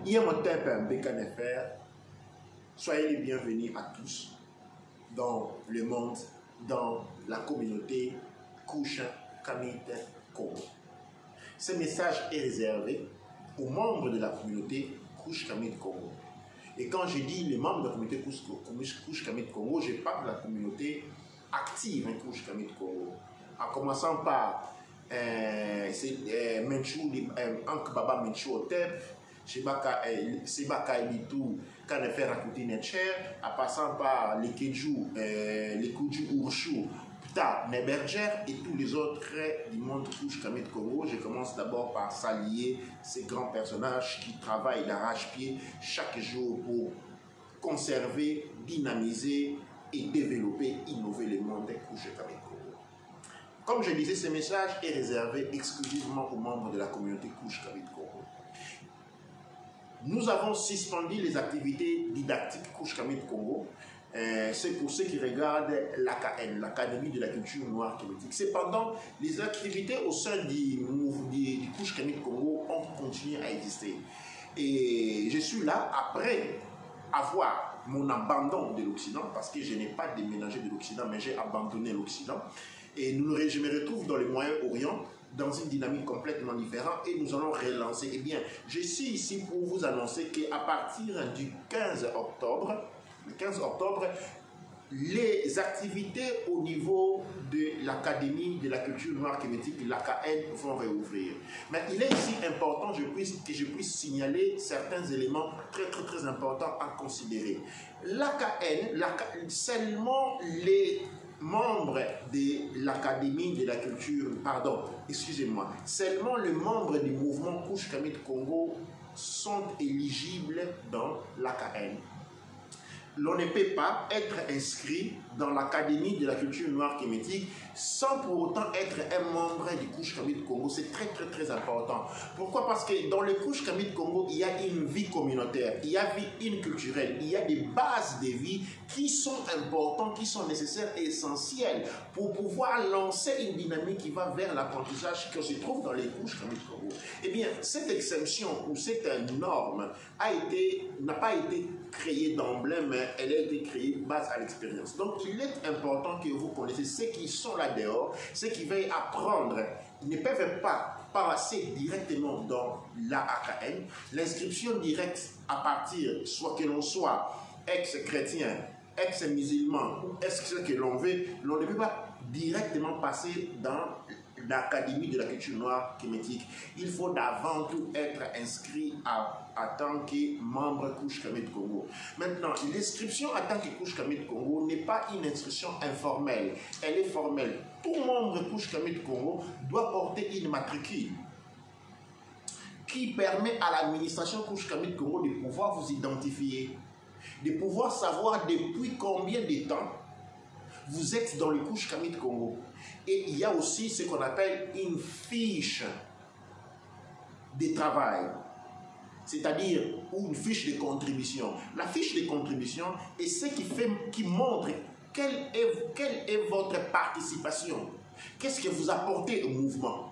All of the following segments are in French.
Il y a mon temple un bécanifère. Soyez les bienvenus à tous dans le monde, dans la communauté Couche Kamit Congo. Ce message est réservé aux membres de la communauté Couche Kamit Congo. Et quand je dis les membres de la communauté Couche Kamit Congo, je parle de la communauté active Couche Kamit Congo. En commençant par Menchou, Ank Baba Menchou Otep, Sebaka Elitou, Kanefer Akuti Netcher, en passant par les Kedjou, les Koudjou Urchou, Puta Neberger et tous les autres du monde Couche Kamit Congo. Je commence d'abord par saluer ces grands personnages qui travaillent d'arrache-pied chaque jour pour conserver, dynamiser et développer, innover le monde Couche Kamit Congo. Comme je disais, ce message est réservé exclusivement aux membres de la communauté Couche Kamit Congo. Nous avons suspendu les activités didactiques Couche Kamit Congo. C'est pour ceux qui regardent l'AKN, l'Académie de la culture noire kémétique. Cependant, les activités au sein du Couche Kamit Congo ont continué à exister. Et je suis là après avoir mon abandon de l'Occident, parce que je n'ai pas déménagé de l'Occident, mais j'ai abandonné l'Occident. Et je me retrouve dans le Moyen-Orient, dans une dynamique complètement différente, et nous allons relancer. Eh bien, je suis ici pour vous annoncer qu'à partir du 15 octobre, les activités au niveau de l'Académie de la culture noire kémétique, l'AKN, vont réouvrir. Mais il est ici important que je puisse signaler certains éléments très importants à considérer. L'AKN, seulement les membres de l'Académie de la culture, seulement les membres du mouvement Couche Kamit Congo sont éligibles dans l'AKN. L'on ne peut pas être inscrit dans l'Académie de la culture noire kémétique sans pour autant être un membre du Couche Kamit Congo. C'est très important. Pourquoi? Parce que dans le Couche Kamit Congo, il y a une vie communautaire, il y a une vie culturelle, il y a des bases de vie qui sont importantes, qui sont nécessaires et essentielles pour pouvoir lancer une dynamique qui va vers l'apprentissage qui se trouve dans les Couches Kamit Congo. Eh bien, cette exemption ou cette norme n'a pas été créée d'emblée, mais elle a été créée base à l'expérience. Donc, il est important que vous connaissiez ceux qui sont là dehors, ceux qui veulent apprendre, ne peuvent pas passer directement dans l'AKN. L'inscription directe à partir, soit que l'on soit ex-chrétien, ex-musulman ou ex-ce que l'on veut, l'on ne peut pas directement passer dans l'Académie de la culture noire kémétique. Il faut d'avant tout être inscrit en tant que membre Couche Kamit Congo. Maintenant, l'inscription en tant que Couche Kamit Congo n'est pas une inscription informelle, elle est formelle. Tout membre Couche Kamit Congo doit porter une matricule qui permet à l'administration Couche Kamit Congo de pouvoir vous identifier, de pouvoir savoir depuis combien de temps vous êtes dans le Couche Kamit Congo. Et il y a aussi ce qu'on appelle une fiche de travail, c'est-à-dire une fiche de contribution. La fiche de contribution est ce qui montre quelle est votre participation, qu'est-ce que vous apportez au mouvement.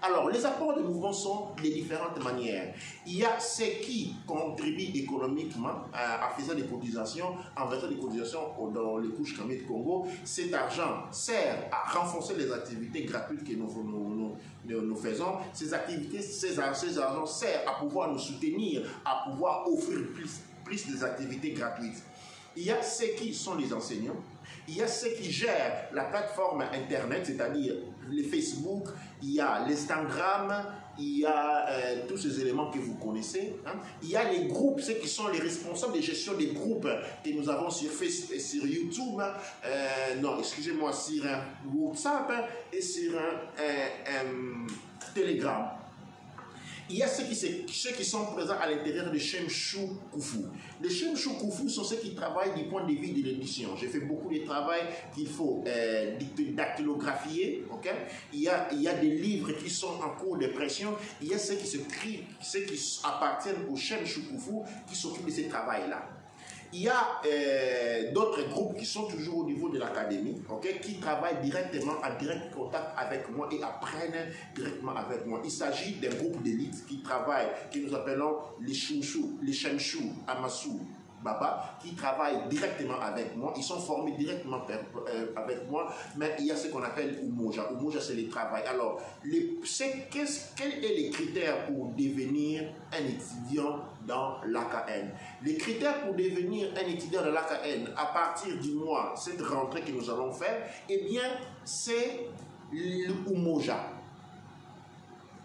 Alors, les apports du mouvement sont de différentes manières. Il y a ceux qui contribuent économiquement en faisant des cotisations, en faisant des cotisations dans les Couches Kamit Congo. Cet argent sert à renforcer les activités gratuites que nous faisons. Ces argent sert à pouvoir nous soutenir, à pouvoir offrir plus des activités gratuites. Il y a ceux qui sont les enseignants. Il y a ceux qui gèrent la plateforme Internet, c'est-à-dire les Facebook, il y a l'Instagram, il y a tous ces éléments que vous connaissez. Hein. Il y a les groupes, ceux qui sont les responsables de gestion des groupes que nous avons sur Facebook, sur YouTube, sur WhatsApp et sur Telegram. Il y a ceux qui sont présents à l'intérieur de Shemchou Koufou. Les Shemchou Koufou sont ceux qui travaillent du point de vue de l'édition. J'ai fait beaucoup de travail qu'il faut dactylographier. Okay? Il y a des livres qui sont en cours de pression. Il y a ceux qui appartiennent au Shemchou Koufou qui s'occupent de ce travail-là. Il y a d'autres groupes qui sont toujours au niveau de l'académie, okay, qui travaillent directement en direct contact avec moi et apprennent directement avec moi. Il s'agit d'un groupe d'élite qui travaille, que nous appelons les Chouchou, les Chemchou, Amassou, Baba, qui travaillent directement avec moi. Ils sont formés directement avec moi, mais il y a ce qu'on appelle Umoja. Umoja, c'est le travail. Alors, quels sont les critères pour devenir un étudiant dans l'AKN? Les critères pour devenir un étudiant dans l'AKN, à partir du mois, cette rentrée que nous allons faire, eh bien, c'est le Umoja.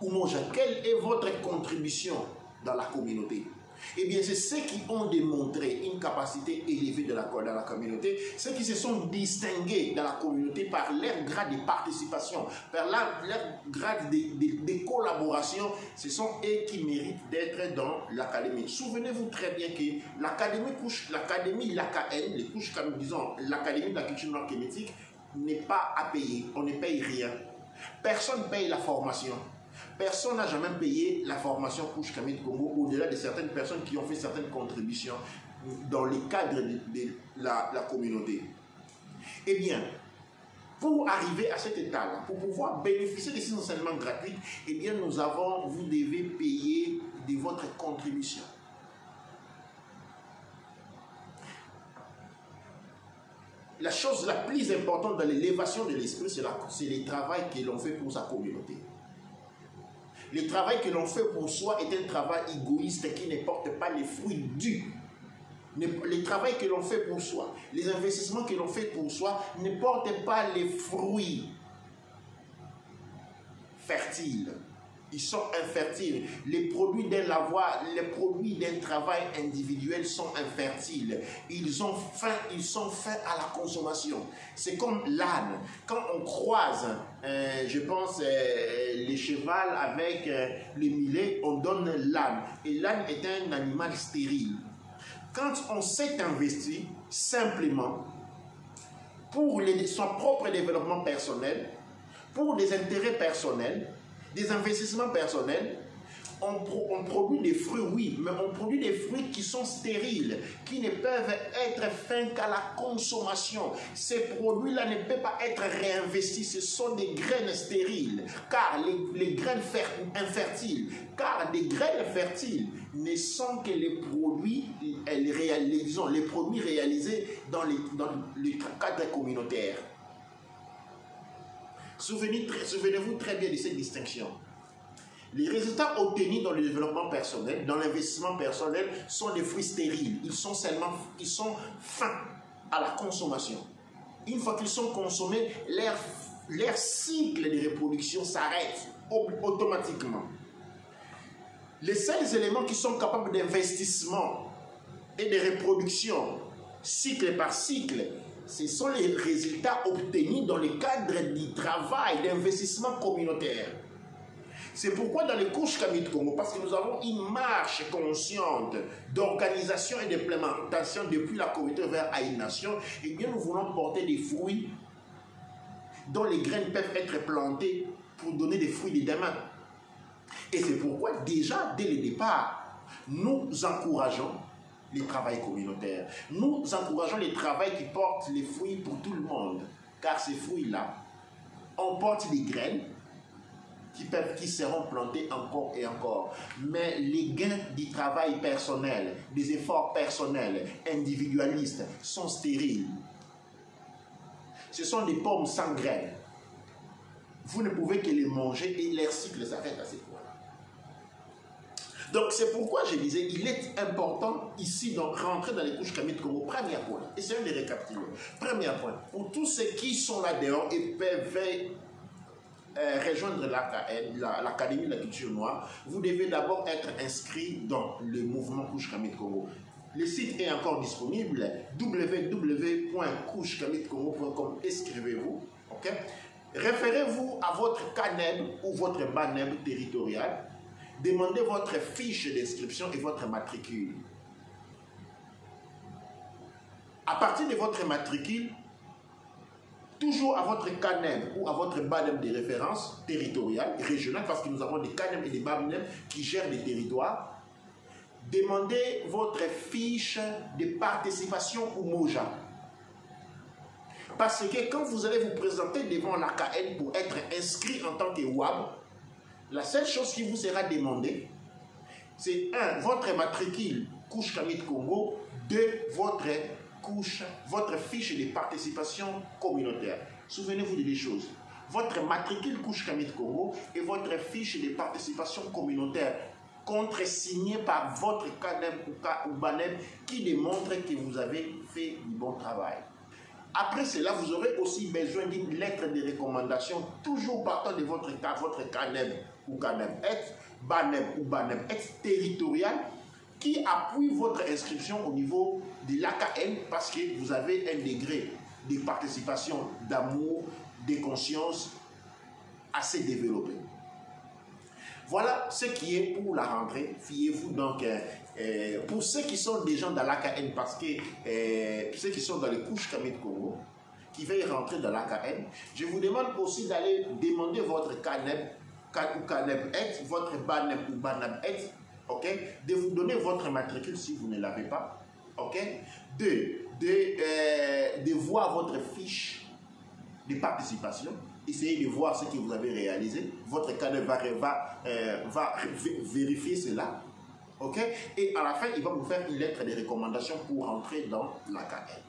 Umoja, quelle est votre contribution dans la communauté? Eh bien, c'est ceux qui ont démontré une capacité élevée dans la communauté, ceux qui se sont distingués dans la communauté par leur grade de participation, par leur grade de collaboration. Ce sont eux qui méritent d'être dans l'académie. Souvenez-vous très bien que l'académie l'AKN, les couches, comme disons, l'académie de la culture noire kémétique, n'est pas à payer. On ne paye rien. Personne ne paye la formation. Personne n'a jamais payé la formation Couche Kamit Congo au-delà de certaines personnes qui ont fait certaines contributions dans le cadre de la communauté. Eh bien, pour arriver à cet état-là, pour pouvoir bénéficier de ces enseignements gratuits, eh bien, vous devez payer de votre contribution. La chose la plus importante dans l'élévation de l'esprit, c'est le travail que l'on fait pour sa communauté. Le travail que l'on fait pour soi est un travail égoïste qui ne porte pas les fruits dus. Le travail que l'on fait pour soi, les investissements que l'on fait pour soi ne portent pas les fruits fertiles. Ils sont infertiles. Les produits d'un lavoir, les produits d'un travail individuel sont infertiles. Ils sont faits à la consommation. C'est comme l'âne. Quand on croise, je pense, les chevals avec le millet, on donne l'âne. Et l'âne est un animal stérile. Quand on s'est investi simplement pour son propre développement personnel, pour des intérêts personnels, des investissements personnels, on produit des fruits, oui, mais on produit des fruits qui sont stériles, qui ne peuvent être faits qu'à la consommation. Ces produits-là ne peuvent pas être réinvestis, ce sont des graines stériles, car les graines infertiles, car des graines fertiles ne sont que les produits, les produits réalisés dans le cadre communautaire. Souvenez-vous très bien de cette distinction. Les résultats obtenus dans le développement personnel, dans l'investissement personnel, sont des fruits stériles. Ils sont fins à la consommation. Une fois qu'ils sont consommés, leur cycle de reproduction s'arrête automatiquement. Les seuls éléments qui sont capables d'investissement et de reproduction, cycle par cycle, ce sont les résultats obtenus dans le cadre du travail d'investissement communautaire. C'est pourquoi dans les couches Kamit Congo, parce que nous avons une marche consciente d'organisation et d'implémentation depuis la communauté vers une nation, et bien nous voulons porter des fruits dont les graines peuvent être plantées pour donner des fruits de demain. Et c'est pourquoi déjà dès le départ, nous encourageons les travails communautaires. Nous encourageons les travails qui portent les fruits pour tout le monde. Car ces fruits-là, on porte des graines qui seront plantées encore et encore. Mais les gains du travail personnel, des efforts personnels, individualistes, sont stériles. Ce sont des pommes sans graines. Vous ne pouvez que les manger et leur cycle s'arrête à ces points. Donc c'est pourquoi je disais, il est important ici de rentrer dans les couches Kamit Congo. Premier point, essayons de récapituler. Premier point, pour tous ceux qui sont là dehors et peuvent rejoindre l'Académie de la culture noire, vous devez d'abord être inscrit dans le mouvement Couche Kamit Congo. Le site est encore disponible, www.couchekamitcongo.com. Inscrivez-vous, ok? Référez-vous à votre CANEB ou votre BANEB territorial. Demandez votre fiche d'inscription et votre matricule. À partir de votre matricule, toujours à votre CANEB ou à votre BANEB de référence territoriale, régionale, parce que nous avons des CANEB et des BANEB qui gèrent des territoires, demandez votre fiche de participation au Moja. Parce que quand vous allez vous présenter devant l'AKN pour être inscrit en tant que WAB, la seule chose qui vous sera demandée, c'est 1. Votre matricule couche Kamit Congo, 2. Votre fiche de participation communautaire. Souvenez-vous de deux choses. Votre matricule couche Kamit Congo et votre fiche de participation communautaire contre-signée par votre CANEB ou BANEB qui démontre que vous avez fait du bon travail. Après cela, vous aurez aussi besoin d'une lettre de recommandation, toujours partant de votre CANEB ou CANEB-Ex, BANEB ou BANEB-Ex territorial, qui appuie votre inscription au niveau de l'AKN parce que vous avez un degré de participation, d'amour, de conscience assez développé. Voilà ce qui est pour la rentrée. Fiez-vous donc, pour ceux qui sont des gens dans l'AKN, parce que ceux qui sont dans les couches Kamit Congo, qui veulent rentrer dans l'AKN, je vous demande aussi d'aller demander votre CANEB ou CANEB-Ex, votre BANEB ou BANEB-Ex, ok, de vous donner votre matricule si vous ne l'avez pas, ok, de voir votre fiche de participation. Essayez de voir ce que vous avez réalisé. Votre CANEB va vérifier cela. OK? Et à la fin, il va vous faire une lettre de recommandation pour entrer dans l'AKN.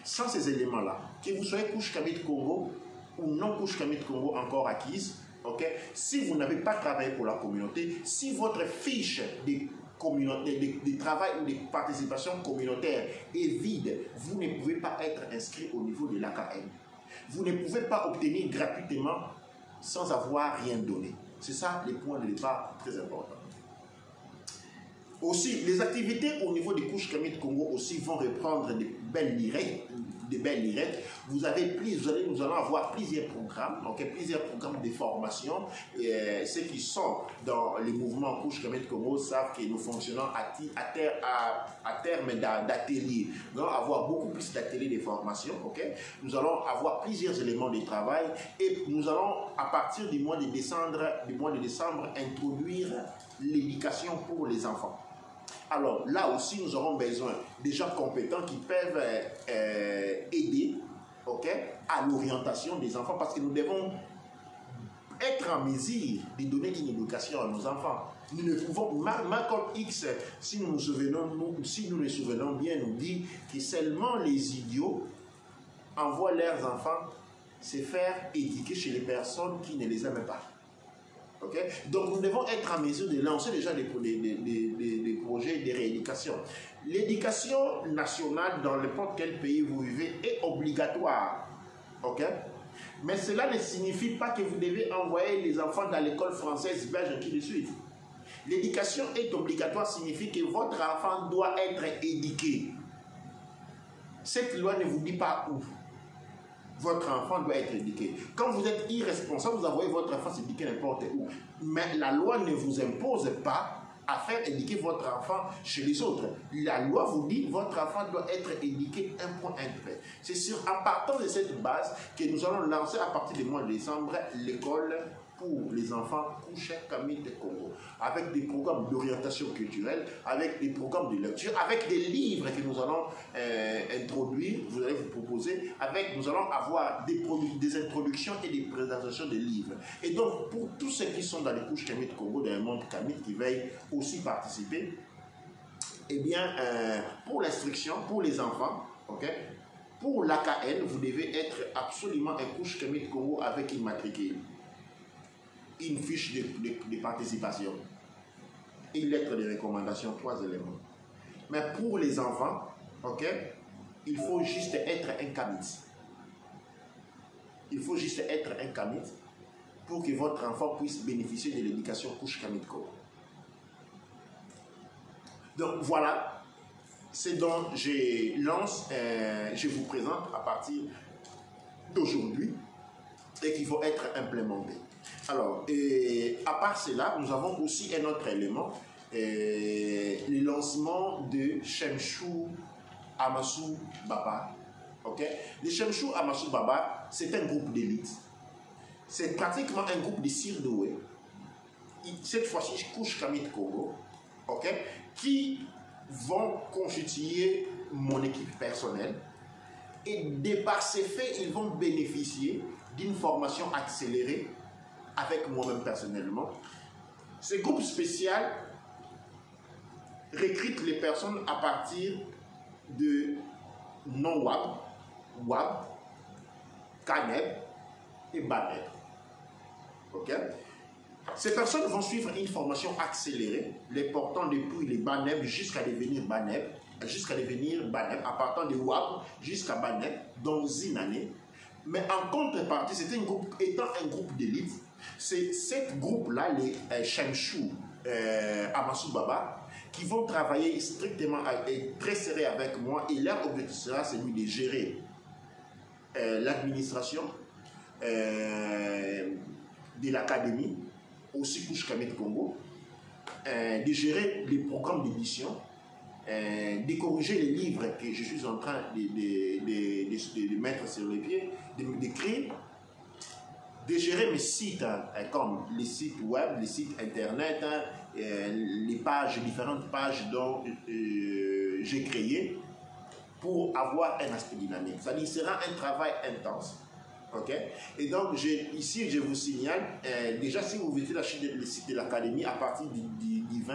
Sans ces éléments-là, que vous soyez couche Kamit Congo ou non couche Kamit Congo encore acquise, OK? Si vous n'avez pas travaillé pour la communauté, si votre fiche de travail ou de participation communautaire est vide, vous ne pouvez pas être inscrit au niveau de l'AKN. Vous ne pouvez pas obtenir gratuitement sans avoir rien donné. C'est ça le point de départ très important. Aussi, les activités au niveau des couches Kamit Congo aussi vont reprendre de belles lirettes. Nous allons avoir plusieurs programmes, okay, plusieurs programmes de formation. Ceux qui sont dans les mouvements couches Kamit Congo savent que nous fonctionnons à terme d'ateliers. Nous allons avoir beaucoup plus d'ateliers de formation. Okay? Nous allons avoir plusieurs éléments de travail et nous allons, à partir du mois de décembre, introduire l'éducation pour les enfants. Alors là aussi, nous aurons besoin des gens compétents qui peuvent aider, okay, à l'orientation des enfants parce que nous devons être en mesure de donner une éducation à nos enfants. Nous ne pouvons, Malcolm X, si nous nous souvenons bien, nous dit que seulement les idiots envoient leurs enfants se faire éduquer chez les personnes qui ne les aiment pas. Okay? Donc nous devons être en mesure de lancer déjà des projets de rééducation. L'éducation nationale dans n'importe quel pays où vous vivez est obligatoire. Okay? Mais cela ne signifie pas que vous devez envoyer les enfants dans l'école française, belge, ainsi de suite. L'éducation est obligatoire signifie que votre enfant doit être éduqué. Cette loi ne vous dit pas où. Votre enfant doit être éduqué. Quand vous êtes irresponsable, vous envoyez votre enfant s'éduquer n'importe où. Mais la loi ne vous impose pas à faire éduquer votre enfant chez les autres. La loi vous dit que votre enfant doit être éduqué un point, un trait. C'est en partant de cette base que nous allons lancer à partir du mois de décembre l'école pour les enfants couches Kamit Congo, avec des programmes d'orientation culturelle, avec des programmes de lecture, avec des livres que nous allons introduire, vous allez vous proposer, nous allons avoir des introductions et des présentations de livres. Et donc, pour tous ceux qui sont dans les couches Kamit Congo, dans le monde Kamit, qui veillent aussi participer, eh bien, pour l'instruction, pour les enfants, ok, pour l'AKN, vous devez être absolument un couche Kamit Congo avec une matricule, une fiche de participation, une lettre de recommandation, 3 éléments. Mais pour les enfants, ok, il faut juste être un Kamit. Il faut juste être un Kamit pour que votre enfant puisse bénéficier de l'éducation couche Kamit Congo. Donc voilà ce dont je vous présente à partir d'aujourd'hui et qu'il faut être implémenté. Alors, à part cela, nous avons aussi un autre élément, le lancement de Shemchou Amassou Baba. Okay? Le Shemchou Amassou Baba, c'est un groupe d'élite. C'est pratiquement un groupe de Sirdoué. Cette fois-ci, couche Kamit Congo, okay? qui vont constituer mon équipe personnelle. Et de par ces faits, ils vont bénéficier d'une formation accélérée avec moi-même personnellement. Ce groupe spécial recrute les personnes à partir de non-WAB, WAB, CANEB et BANEB. Ok? Ces personnes vont suivre une formation accélérée, les portant depuis les BANEB jusqu'à devenir BANEB, à partir de WAB jusqu'à BANEB dans une année. Mais en contrepartie, c'est un groupe, étant un groupe d'élite, c'est ce groupe-là, les Chemchou, Amassou Baba, qui vont travailler strictement et très serré avec moi, et leur objectif sera celui de gérer l'administration de l'académie, aussi Couche Kamit Congo, de gérer les programmes d'édition, de corriger les livres que je suis en train de mettre sur les pieds, d'écrire, de gérer mes sites, comme les sites web, les sites internet, les pages, différentes pages dont j'ai créé pour avoir un aspect dynamique. Ça dit, sera un travail intense. Okay? Et donc, ici, je vous signale, déjà, si vous visitez le site de l'académie, à partir du 20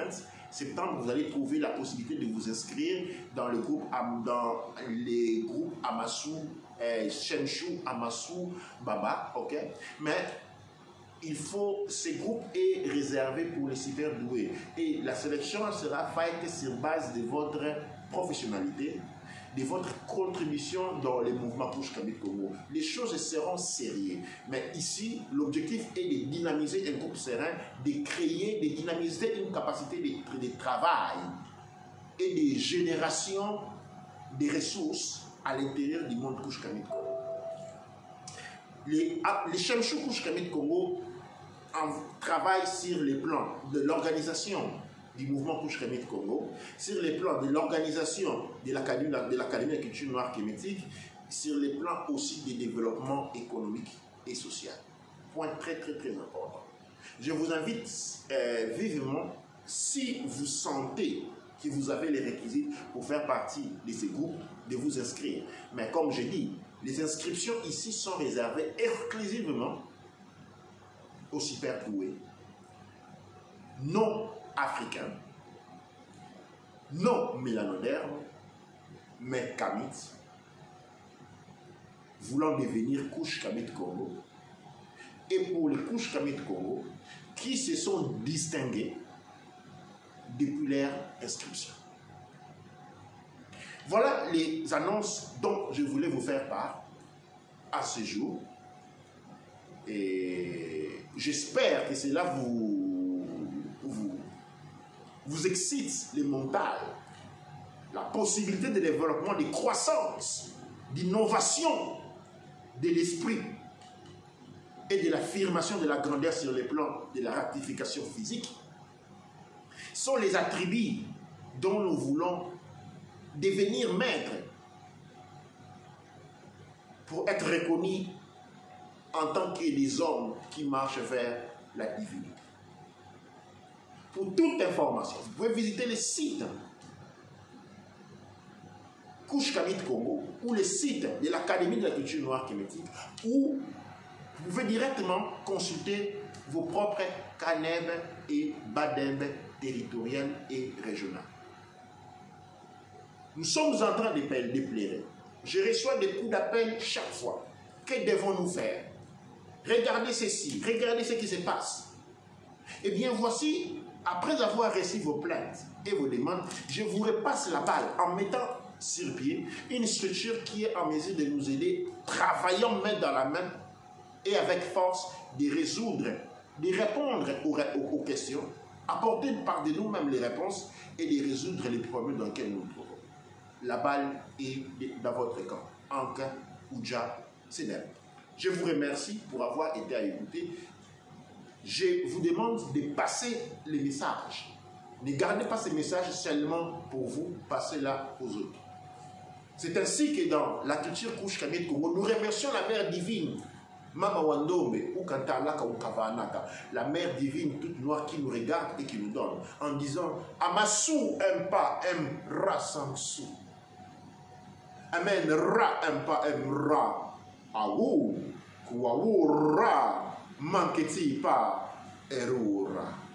septembre, vous allez trouver la possibilité de vous inscrire dans les groupes Amassou, Chemchou, Amassou, Baba. Okay? Mais ce groupe est réservé pour les super doués. Et la sélection sera faite sur base de votre professionnalité, de votre contribution dans les mouvements Couche Kamit Congo. Les choses seront sérieuses. Mais ici, l'objectif est de dynamiser un groupe serein, de créer, de dynamiser une capacité de travail et de génération de ressources à l'intérieur du monde Couche Kamit Congo. Les Chemchou Couche Kamit Congo travaillent sur les plans de l'organisation du mouvement Couche Kamit Congo, sur les plans de l'organisation de l'Académie de culture noire kémétique, sur les plans aussi du développement économique et social. Point très important. Je vous invite vivement, si vous sentez que vous avez les réquisites pour faire partie de ces groupes, de vous inscrire. Mais comme je dis, les inscriptions ici sont réservées exclusivement aux super doués, non africains, non mélanodermes, mais Kamit, voulant devenir Couche Kamit Congo, et pour les Couches Kamit Congo qui se sont distingués depuis leur inscription. Voilà les annonces dont je voulais vous faire part à ce jour. Et j'espère que cela vous excite les mentales, la possibilité de développement, de croissance, d'innovation de l'esprit et de l'affirmation de la grandeur sur le plan de la ratification physique sont les attributs dont nous voulons devenir maîtres pour être reconnus en tant que des hommes qui marchent vers la divinité. Pour toute information, vous pouvez visiter le site Couche Kamit Congo ou le site de l'Académie de la culture noire kémétique, où vous pouvez directement consulter vos propres CANEB et BADEB territoriales et régionales. Nous sommes en train de plaider. Je reçois des coups d'appel chaque fois. Que devons-nous faire? Regardez ceci, regardez ce qui se passe. Eh bien, voici, après avoir reçu vos plaintes et vos demandes, je vous repasse la balle en mettant sur pied une structure qui est en mesure de nous aider, travaillant main dans la main et avec force, de résoudre, de répondre aux questions, apporter par de nous-mêmes les réponses et de résoudre les problèmes dans lesquels nous nous trouvons. La balle est dans votre camp. Anka Oudja Sénel. Je vous remercie pour avoir été à écouter. Je vous demande de passer les messages. Ne gardez pas ces messages seulement pour vous, passez-la aux autres. C'est ainsi que dans la culture Couche Kamit Congo, nous remercions la Mère divine, Mama Wandombe, ou Kantalaka ou Kavanaka, la mère divine toute noire qui nous regarde et qui nous donne, en disant Amassou aime pas, aime Ra Sansou. Amen, Ra aime pas, aime Ra. Aou, Kouaou Ra, Manketi pas, Erura.